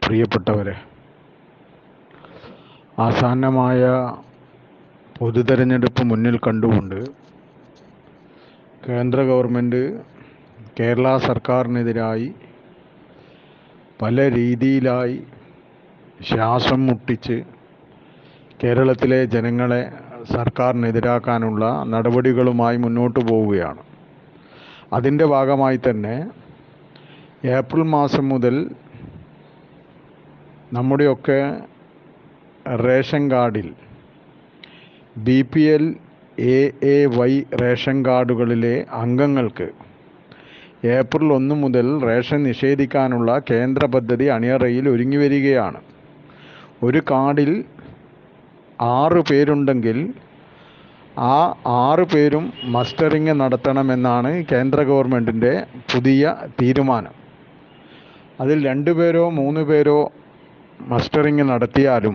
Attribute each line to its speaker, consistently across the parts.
Speaker 1: പ്രിയപ്പെട്ടവരെ, ആസന്നമായ പൊതുതെരഞ്ഞെടുപ്പ് മുന്നിൽ കണ്ടുകൊണ്ട് കേന്ദ്ര ഗവൺമെൻറ് കേരള സർക്കാരിനെതിരായി പല രീതിയിലായി ശ്വാസം മുട്ടിച്ച് കേരളത്തിലെ ജനങ്ങളെ സർക്കാരിനെതിരാക്കാനുള്ള നടപടികളുമായി മുന്നോട്ട് പോവുകയാണ്. അതിൻ്റെ ഭാഗമായി തന്നെ ഏപ്രിൽ മാസം മുതൽ നമ്മുടെയൊക്കെ റേഷൻ കാർഡിൽ BPL AAY റേഷൻ കാർഡുകളിലെ അംഗങ്ങൾക്ക് ഏപ്രിൽ 1 മുതൽ റേഷൻ നിഷേധിക്കാനുള്ള കേന്ദ്ര പദ്ധതി അണിയറയിൽ ഒരുങ്ങി വരികയാണ്. ഒരു കാർഡിൽ 6 പേരുണ്ടെങ്കിൽ ആ 6 പേരും മസ്റ്ററിങ് നടത്തണമെന്നാണ് കേന്ദ്ര ഗവൺമെൻറ്റിൻ്റെ പുതിയ തീരുമാനം. അതിൽ 2 പേരോ 3 പേരോ മസ്റ്ററിങ് നടത്തിയാലും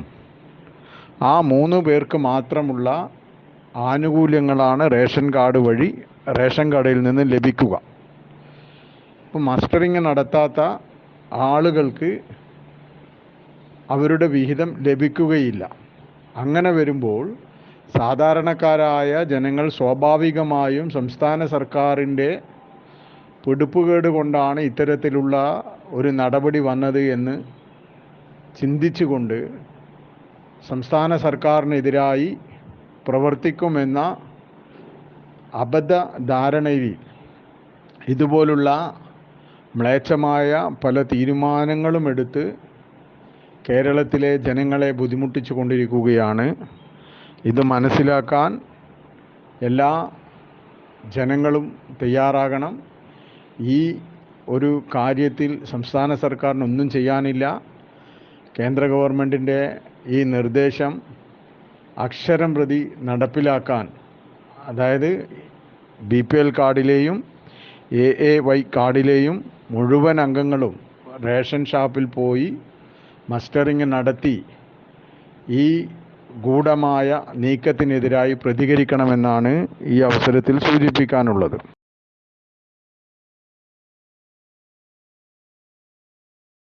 Speaker 1: ആ 3 പേർക്ക് മാത്രമുള്ള ആനുകൂല്യങ്ങളാണ് റേഷൻ കാർഡ് വഴി റേഷൻ കടയിൽ നിന്ന് ലഭിക്കുക. ഇപ്പോൾ മസ്റ്ററിങ് നടത്താത്ത ആളുകൾക്ക് അവരുടെ വിഹിതം ലഭിക്കുകയില്ല. അങ്ങനെ വരുമ്പോൾ സാധാരണക്കാരായ ജനങ്ങൾ സ്വാഭാവികമായും സംസ്ഥാന സർക്കാരിൻ്റെ പിടിപ്പുകേട് കൊണ്ടാണ് ഇത്തരത്തിലുള്ള ഒരു നടപടി വന്നത് എന്ന് ചിന്തിച്ചുകൊണ്ട് സംസ്ഥാന സർക്കാരിനെതിരായി പ്രവർത്തിക്കുമെന്ന അബദ്ധ ധാരണയിൽ ഇതുപോലുള്ള മ്ലേച്ഛമായ പല തീരുമാനങ്ങളും എടുത്ത് കേരളത്തിലെ ജനങ്ങളെ ബുദ്ധിമുട്ടിച്ചു കൊണ്ടിരിക്കുകയാണ്. ഇത് മനസ്സിലാക്കാൻ എല്ലാ ജനങ്ങളും തയ്യാറാകണം. ഈ ഒരു കാര്യത്തിൽ സംസ്ഥാന സർക്കാരിനൊന്നും ചെയ്യാനില്ല. കേന്ദ്ര ഗവൺമെൻറ്റിൻ്റെ ഈ നിർദ്ദേശം അക്ഷരം പ്രതി നടപ്പിലാക്കാൻ, അതായത് BPL കാർഡിലെയും AAY കാർഡിലെയും മുഴുവൻ അംഗങ്ങളും റേഷൻ ഷാപ്പിൽ പോയി മസ്റ്ററിങ് നടത്തി ഈ ഗൂഢമായ നീക്കത്തിനെതിരായി പ്രതികരിക്കണമെന്നാണ് ഈ അവസരത്തിൽ സൂചിപ്പിക്കാനുള്ളത്.